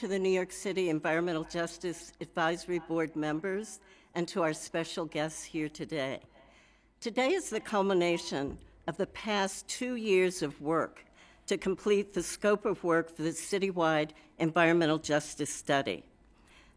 To the New York City Environmental Justice Advisory Board members and to our special guests here today. Today is the culmination of the past 2 years of work to complete the scope of work for the citywide environmental justice study.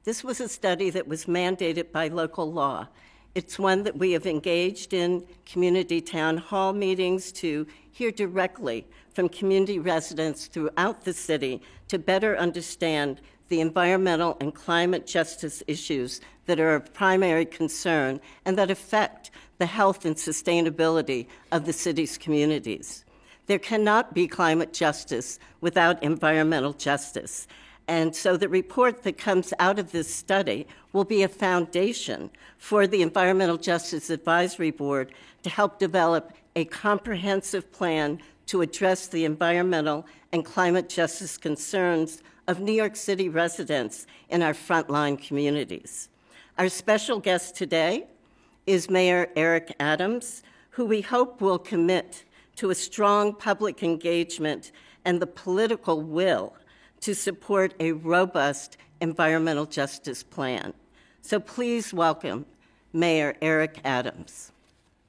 This was a study that was mandated by local law. It's one that we have engaged in community town hall meetings to hear directly from community residents throughout the city to better understand the environmental and climate justice issues that are of primary concern and that affect the health and sustainability of the city's communities. There cannot be climate justice without environmental justice. And so the report that comes out of this study will be a foundation for the Environmental Justice Advisory Board to help develop a comprehensive plan to address the environmental and climate justice concerns of New York City residents in our frontline communities. Our special guest today is Mayor Eric Adams, who we hope will commit to a strong public engagement and the political will to support a robust environmental justice plan. So please welcome Mayor Eric Adams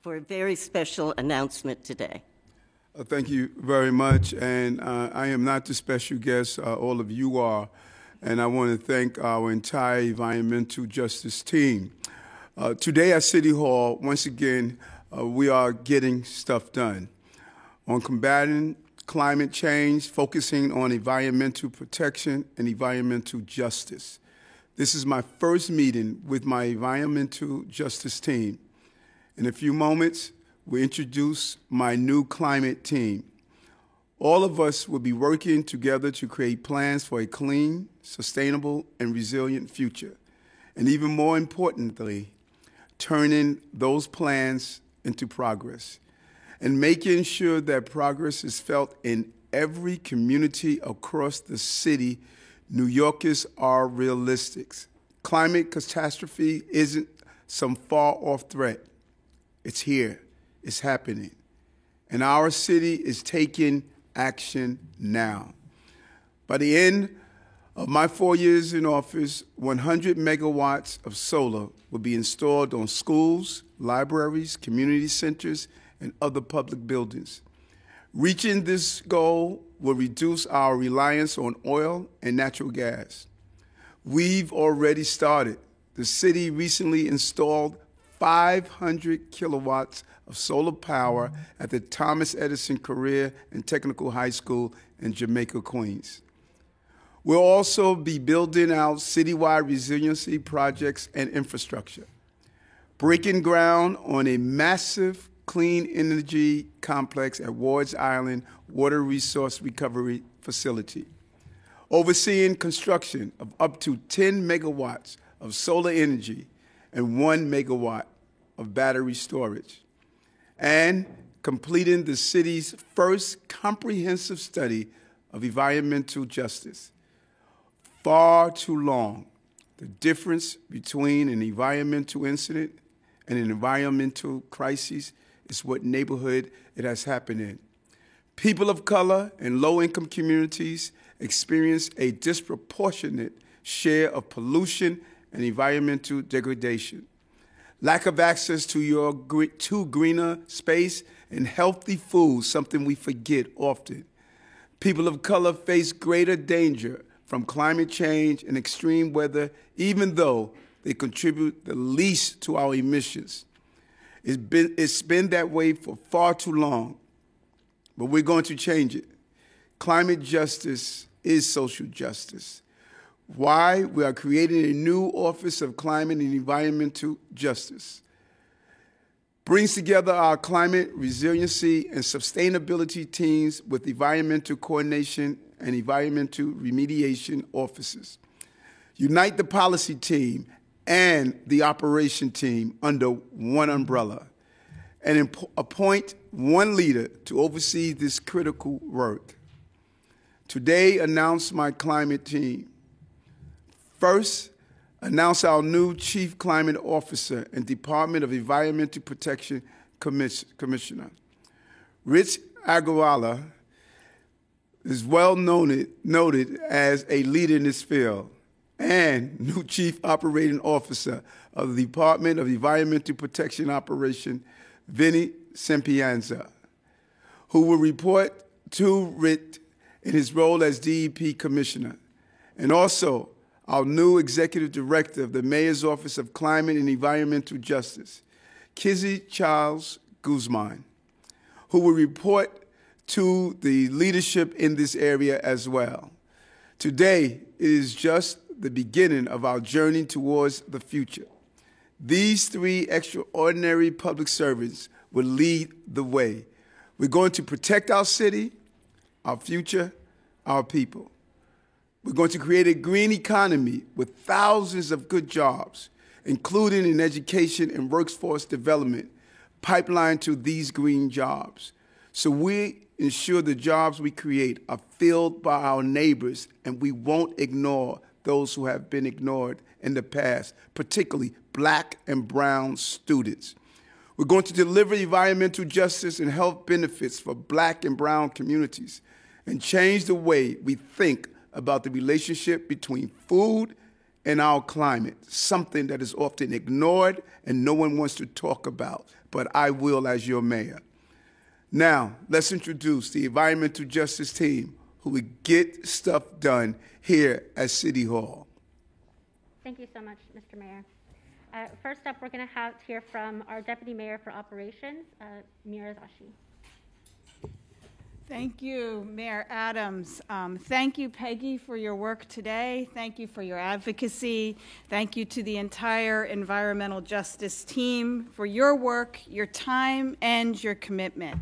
for a very special announcement today. Thank you very much, and I am not the special guest, all of you are, and I want to thank our entire environmental justice team. Today at City Hall, once again, we are getting stuff done on combating climate change, focusing on environmental protection and environmental justice. This is my first meeting with my environmental justice team. In a few moments, we introduce my new climate team. All of us will be working together to create plans for a clean, sustainable, and resilient future. And even more importantly, turning those plans into progress and making sure that progress is felt in every community across the city. New Yorkers are realistic. Climate catastrophe isn't some far-off threat. It's here. It's happening. And our city is taking action now. By the end of my 4 years in office, 100 megawatts of solar will be installed on schools, libraries, community centers, and other public buildings. Reaching this goal will reduce our reliance on oil and natural gas. We've already started. The city recently installed 500 kilowatts of solar power at the Thomas Edison Career and Technical High School in Jamaica, Queens. We'll also be building out citywide resiliency projects and infrastructure, breaking ground on a massive clean energy complex at Wards Island Water Resource Recovery Facility, overseeing construction of up to 10 megawatts of solar energy and 1 megawatt of battery storage, and completing the city's first comprehensive study of environmental justice. Far too long, the difference between an environmental incident and an environmental crisis is what neighborhood it has happened in. People of color and low-income communities experience a disproportionate share of pollution and environmental degradation. Lack of access to greener space and healthy food, something we forget often. People of color face greater danger from climate change and extreme weather, even though they contribute the least to our emissions. It's been that way for far too long, but we're going to change it. Climate justice is social justice. Why? We are creating a new Office of Climate and Environmental Justice. Brings together our climate resiliency and sustainability teams with environmental coordination and environmental remediation offices. Unite the policy team and the operation team under one umbrella, and appoint one leader to oversee this critical work. Today, announce my climate team. First, announce our new Chief Climate Officer and Department of Environmental Protection Commissioner. Rich Agarwala is well noted as a leader in this field, and new Chief Operating Officer of the Department of Environmental Protection Operation, Vinny Sempianza, who will report to RIT in his role as DEP Commissioner, and also our new Executive Director of the Mayor's Office of Climate and Environmental Justice, Kizzy Charles Guzman, who will report to the leadership in this area as well. Today, it is just the beginning of our journey towards the future. These three extraordinary public servants will lead the way. We're going to protect our city, our future, our people. We're going to create a green economy with thousands of good jobs, including in education and workforce development, pipeline to these green jobs. So we ensure the jobs we create are filled by our neighbors, and we won't ignore those who have been ignored in the past, particularly Black and brown students. We're going to deliver environmental justice and health benefits for Black and brown communities and change the way we think about the relationship between food and our climate, something that is often ignored and no one wants to talk about, but I will as your mayor. Now, let's introduce the environmental justice team who will get stuff done here at City Hall. Thank you so much, Mr. Mayor. First up, we're going to hear from our Deputy Mayor for Operations, Mira Zashi. Thank you, Mayor Adams. Thank you, Peggy, for your work today. Thank you for your advocacy. Thank you to the entire environmental justice team for your work, your time, and your commitment.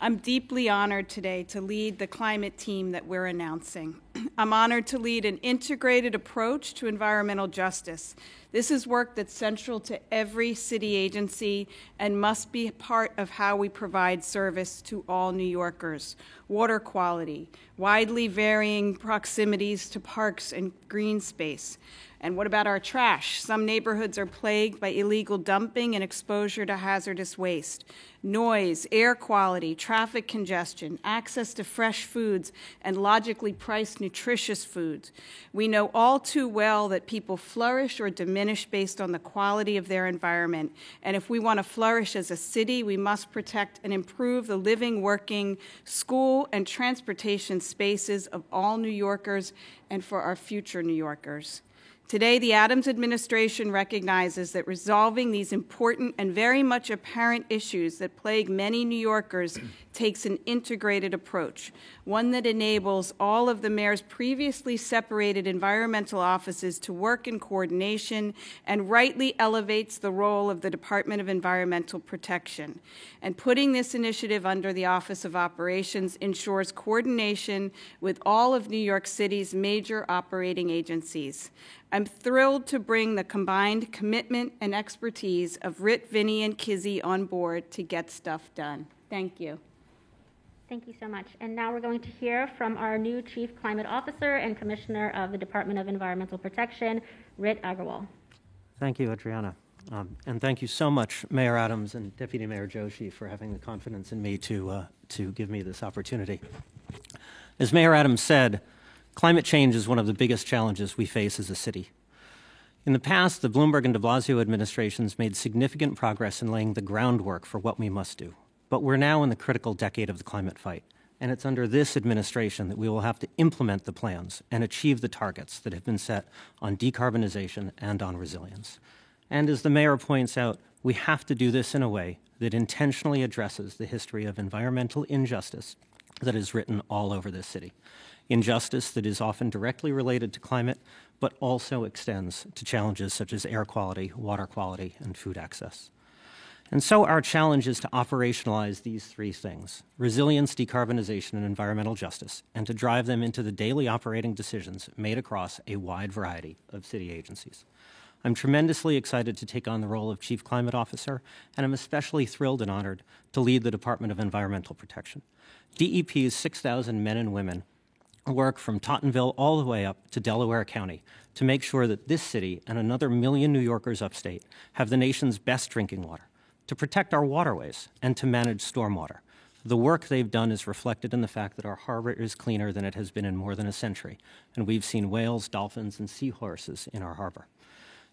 I'm deeply honored today to lead the climate team that we're announcing. I'm honored to lead an integrated approach to environmental justice. This is work that's central to every city agency and must be part of how we provide service to all New Yorkers. Water quality, widely varying proximities to parks and green space. And what about our trash? Some neighborhoods are plagued by illegal dumping and exposure to hazardous waste. Noise, air quality, traffic congestion, access to fresh foods, and logically priced nutritious foods. We know all too well that people flourish or diminish based on the quality of their environment. And if we want to flourish as a city, we must protect and improve the living, working, school, and transportation spaces of all New Yorkers and for our future New Yorkers. Today, the Adams administration recognizes that resolving these important and very much apparent issues that plague many New Yorkers takes an integrated approach, one that enables all of the mayor's previously separated environmental offices to work in coordination and rightly elevates the role of the Department of Environmental Protection. And putting this initiative under the Office of Operations ensures coordination with all of New York City's major operating agencies. I'm thrilled to bring the combined commitment and expertise of Rit, Vinny, and Kizzy on board to get stuff done. Thank you. Thank you so much. And now we're going to hear from our new Chief Climate Officer and Commissioner of the Department of Environmental Protection, Rit Agarwal. Thank you, Adriana. And thank you so much, Mayor Adams and Deputy Mayor Joshi, for having the confidence in me to give me this opportunity. As Mayor Adams said, climate change is one of the biggest challenges we face as a city. In the past, the Bloomberg and de Blasio administrations made significant progress in laying the groundwork for what we must do. But we're now in the critical decade of the climate fight, and it's under this administration that we will have to implement the plans and achieve the targets that have been set on decarbonization and on resilience. And as the mayor points out, we have to do this in a way that intentionally addresses the history of environmental injustice that is written all over this city. Injustice that is often directly related to climate, but also extends to challenges such as air quality, water quality, and food access. And so our challenge is to operationalize these three things: resilience, decarbonization, and environmental justice, and to drive them into the daily operating decisions made across a wide variety of city agencies. I'm tremendously excited to take on the role of Chief Climate Officer, and I'm especially thrilled and honored to lead the Department of Environmental Protection. DEP's 6,000 men and women work from Tottenville all the way up to Delaware County to make sure that this city and another million New Yorkers upstate have the nation's best drinking water, to protect our waterways, and to manage stormwater. The work they've done is reflected in the fact that our harbor is cleaner than it has been in more than a century, and we've seen whales, dolphins, and seahorses in our harbor.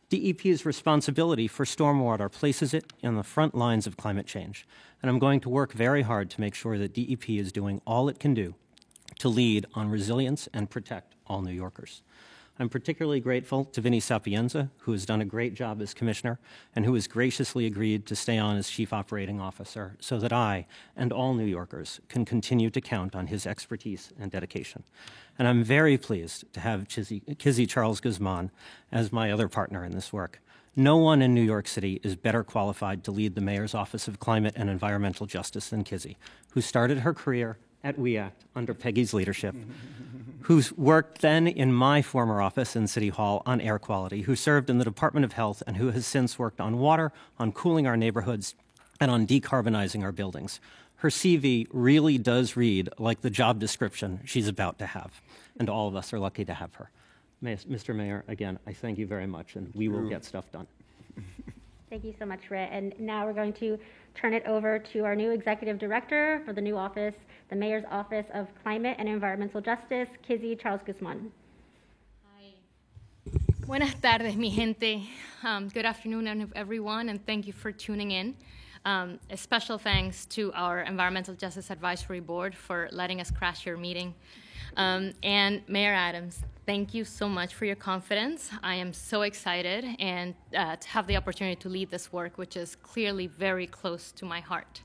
DEP's responsibility for stormwater places it in the front lines of climate change, and I'm going to work very hard to make sure that DEP is doing all it can do to lead on resilience and protect all New Yorkers. I'm particularly grateful to Vinnie Sapienza, who has done a great job as commissioner and who has graciously agreed to stay on as chief operating officer so that I and all New Yorkers can continue to count on his expertise and dedication. And I'm very pleased to have Kizzy Charles Guzman as my other partner in this work. No one in New York City is better qualified to lead the Mayor's Office of Climate and Environmental Justice than Kizzy, who started her career at We Act under Peggy's leadership, who's worked then in my former office in City Hall on air quality, who served in the Department of Health, and who has since worked on water, on cooling our neighborhoods, and on decarbonizing our buildings. Her CV really does read like the job description she's about to have, and all of us are lucky to have her. Mr. Mayor, again, I thank you very much, and we will get stuff done. Thank you so much, Rit. And now we're going to turn it over to our new executive director for the new office, the Mayor's Office of Climate and Environmental Justice, Kizzy Charles Guzman. Hi. Buenas tardes, mi gente. Good afternoon, everyone, and thank you for tuning in. A special thanks to our Environmental Justice Advisory Board for letting us crash your meeting. And Mayor Adams, thank you so much for your confidence. I am so excited and to have the opportunity to lead this work, which is clearly very close to my heart.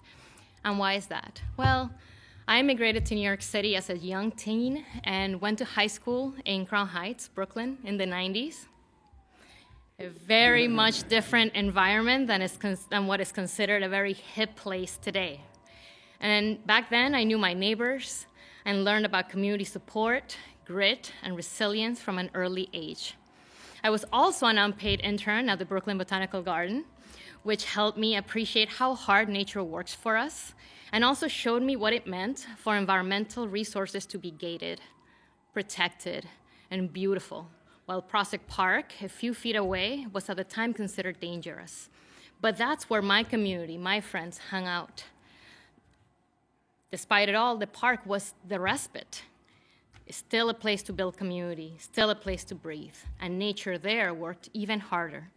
And why is that? Well, I immigrated to New York City as a young teen and went to high school in Crown Heights, Brooklyn, in the 90s. A very much different environment than what is considered a very hip place today. And back then, I knew my neighbors and learned about community support, grit, and resilience from an early age. I was also an unpaid intern at the Brooklyn Botanical Garden, which helped me appreciate how hard nature works for us, and also showed me what it meant for environmental resources to be gated, protected, and beautiful, while Prospect Park, a few feet away, was at the time considered dangerous. But that's where my community, my friends, hung out. Despite it all, the park was the respite. It's still a place to build community, still a place to breathe, and nature there worked even harder.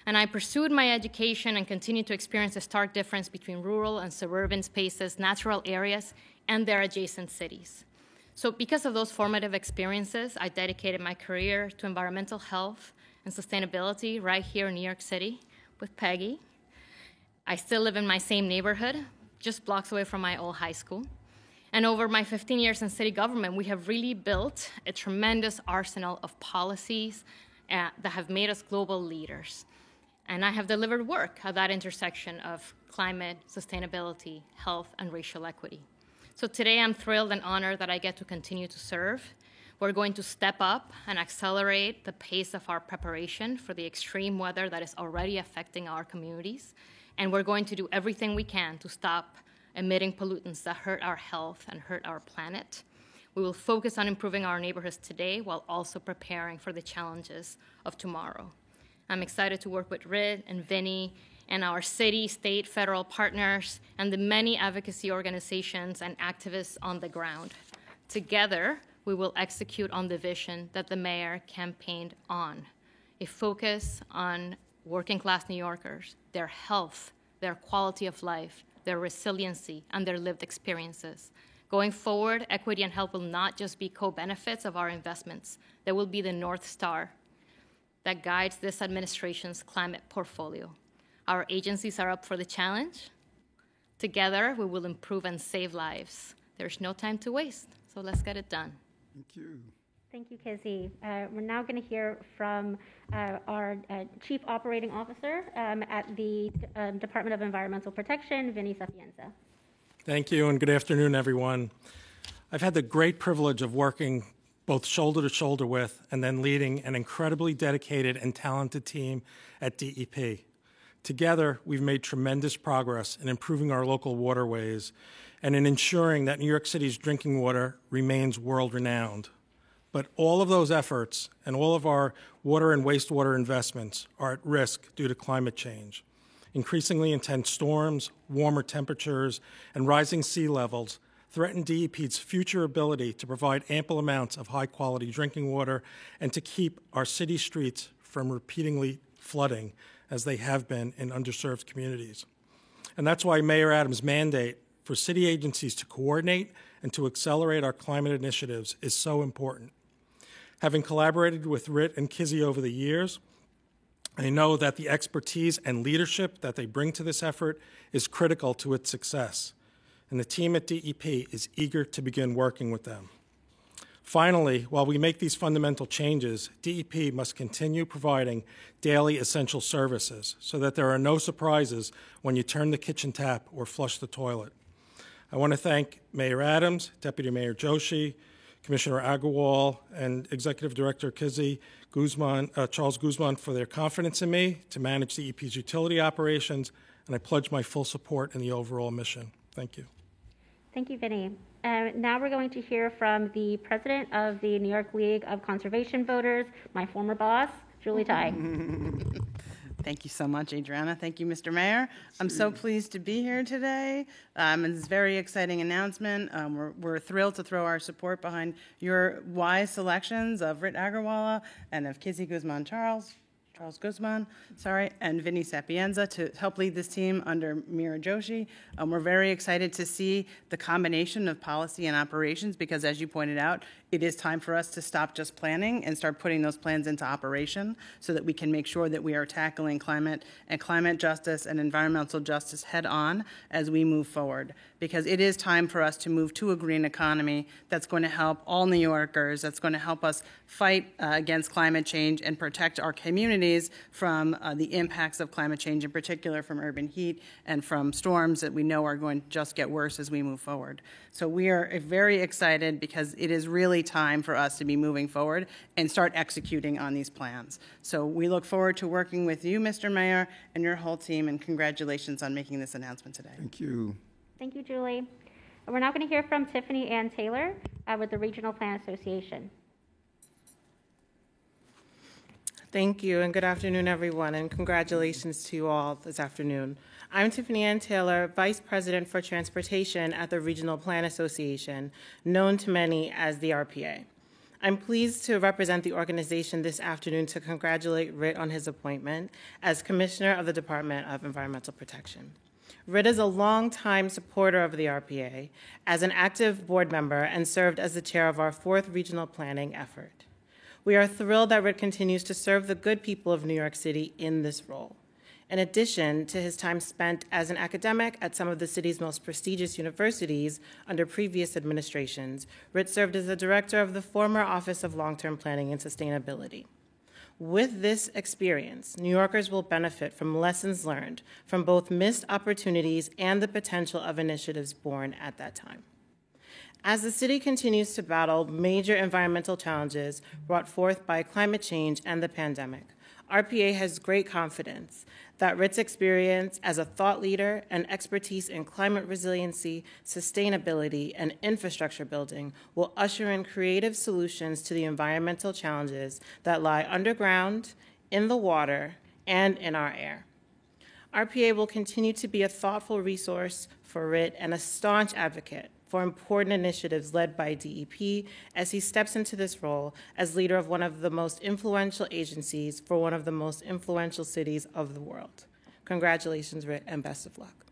And I pursued my education and continued to experience a stark difference between rural and suburban spaces, natural areas, and their adjacent cities. So because of those formative experiences, I dedicated my career to environmental health and sustainability right here in New York City with Peggy. I still live in my same neighborhood, just blocks away from my old high school. And over my 15 years in city government, we have really built a tremendous arsenal of policies that have made us global leaders. And I have delivered work at that intersection of climate, sustainability, health, and racial equity. So today I'm thrilled and honored that I get to continue to serve. We're going to step up and accelerate the pace of our preparation for the extreme weather that is already affecting our communities. And we're going to do everything we can to stop emitting pollutants that hurt our health and hurt our planet. We will focus on improving our neighborhoods today while also preparing for the challenges of tomorrow. I'm excited to work with Rit and Vinnie and our city, state, federal partners, and the many advocacy organizations and activists on the ground. Together, we will execute on the vision that the mayor campaigned on, a focus on working-class New Yorkers, their health, their quality of life, their resiliency, and their lived experiences. Going forward, equity and health will not just be co-benefits of our investments. They will be the North Star that guides this administration's climate portfolio. Our agencies are up for the challenge. Together, we will improve and save lives. There's no time to waste, so let's get it done. Thank you. Thank you, Kizzy. We're now going to hear from our Chief Operating Officer at the Department of Environmental Protection, Vinnie Sapienza. Thank you, and good afternoon, everyone. I've had the great privilege of working both shoulder to shoulder with and then leading an incredibly dedicated and talented team at DEP. Together, we've made tremendous progress in improving our local waterways and in ensuring that New York City's drinking water remains world-renowned. But all of those efforts and all of our water and wastewater investments are at risk due to climate change. Increasingly intense storms, warmer temperatures, and rising sea levels threaten DEP's future ability to provide ample amounts of high-quality drinking water and to keep our city streets from repeatedly flooding, as they have been in underserved communities. And that's why Mayor Adams' mandate for city agencies to coordinate and to accelerate our climate initiatives is so important. Having collaborated with RIT and Kizzy over the years, I know that the expertise and leadership that they bring to this effort is critical to its success, and the team at DEP is eager to begin working with them. Finally, while we make these fundamental changes, DEP must continue providing daily essential services so that there are no surprises when you turn the kitchen tap or flush the toilet. I want to thank Mayor Adams, Deputy Mayor Joshi, Commissioner Agarwal, and Executive Director Kizzy Charles Guzman for their confidence in me to manage DEP's utility operations, and I pledge my full support in the overall mission. Thank you. Thank you, Vinny. Now we're going to hear from the president of the New York League of Conservation Voters, my former boss, Julie Tai. Thank you so much, Adriana. Thank you, Mr. Mayor. I'm so pleased to be here today. It's a very exciting announcement. We're thrilled to throw our support behind your wise selections of Rit Agarwala and of Kizzy Charles Guzman, and Vinny Sapienza to help lead this team under Meera Joshi. We're very excited to see the combination of policy and operations because, as you pointed out, it is time for us to stop just planning and start putting those plans into operation so that we can make sure that we are tackling climate justice and environmental justice head on as we move forward. Because it is time for us to move to a green economy that's going to help all New Yorkers, that's going to help us fight against climate change and protect our communities from the impacts of climate change, in particular from urban heat and from storms that we know are going to just get worse as we move forward. So we are very excited because it is really time for us to be moving forward and start executing on these plans. So we look forward to working with you, Mr. Mayor, and your whole team, and congratulations on making this announcement today. Thank you. Thank you, Julie. We're now going to hear from Tiffany Ann Taylor with the Regional Plan Association. Thank you, and good afternoon, everyone, and congratulations to you all this afternoon. I'm Tiffany Ann Taylor, Vice President for Transportation at the Regional Plan Association, known to many as the RPA. I'm pleased to represent the organization this afternoon to congratulate Rit on his appointment as Commissioner of the Department of Environmental Protection. Rit is a longtime supporter of the RPA as an active board member and served as the chair of our 4th regional planning effort. We are thrilled that Rit continues to serve the good people of New York City in this role. In addition to his time spent as an academic at some of the city's most prestigious universities under previous administrations, Rit served as the director of the former Office of Long-Term Planning and Sustainability. With this experience, New Yorkers will benefit from lessons learned from both missed opportunities and the potential of initiatives born at that time. As the city continues to battle major environmental challenges brought forth by climate change and the pandemic, RPA has great confidence that Rit's experience as a thought leader and expertise in climate resiliency, sustainability, and infrastructure building will usher in creative solutions to the environmental challenges that lie underground, in the water, and in our air. RPA will continue to be a thoughtful resource for Rit and a staunch advocate for important initiatives led by DEP as he steps into this role as leader of one of the most influential agencies for one of the most influential cities of the world. Congratulations, Rit, and best of luck.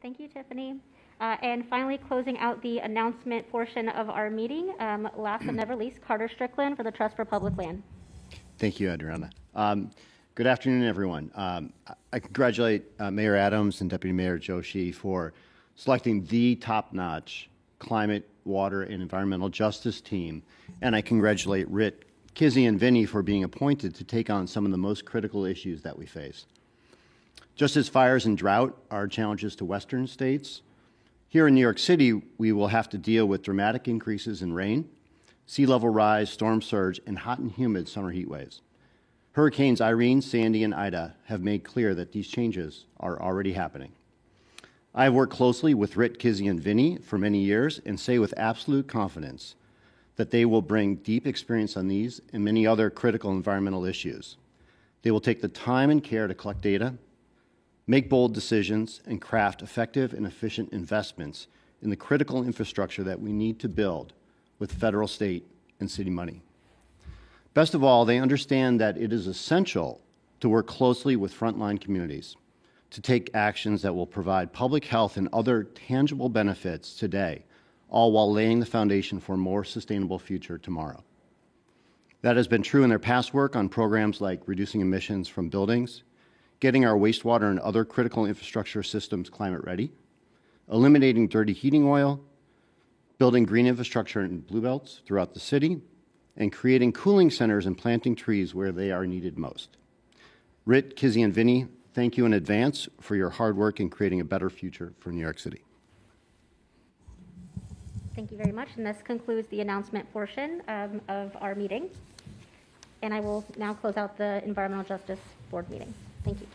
Thank you, Tiffany. And finally, closing out the announcement portion of our meeting, last but never least, Carter Strickland for the Trust for Public Land. Thank you, Adriana. Good afternoon, everyone. I congratulate Mayor Adams and Deputy Mayor Joshi for selecting the top-notch climate, water, and environmental justice team, and I congratulate Rit, Kizzy, and Vinny for being appointed to take on some of the most critical issues that we face. Just as fires and drought are challenges to western states, here in New York City, we will have to deal with dramatic increases in rain, sea level rise, storm surge, and hot and humid summer heat waves. Hurricanes Irene, Sandy, and Ida have made clear that these changes are already happening. I have worked closely with Rit, Kizzy, and Vinny for many years and say with absolute confidence that they will bring deep experience on these and many other critical environmental issues. They will take the time and care to collect data, make bold decisions, and craft effective and efficient investments in the critical infrastructure that we need to build with federal, state, and city money. Best of all, they understand that it is essential to work closely with frontline communities to take actions that will provide public health and other tangible benefits today, all while laying the foundation for a more sustainable future tomorrow. That has been true in their past work on programs like reducing emissions from buildings, getting our wastewater and other critical infrastructure systems climate ready, eliminating dirty heating oil, building green infrastructure in blue belts throughout the city, and creating cooling centers and planting trees where they are needed most. Rit, Kizzy, and Vinny, thank you in advance for your hard work in creating a better future for New York City. Thank you very much. And this concludes the announcement portion of our meeting. And I will now close out the Environmental Justice Board meeting. Thank you.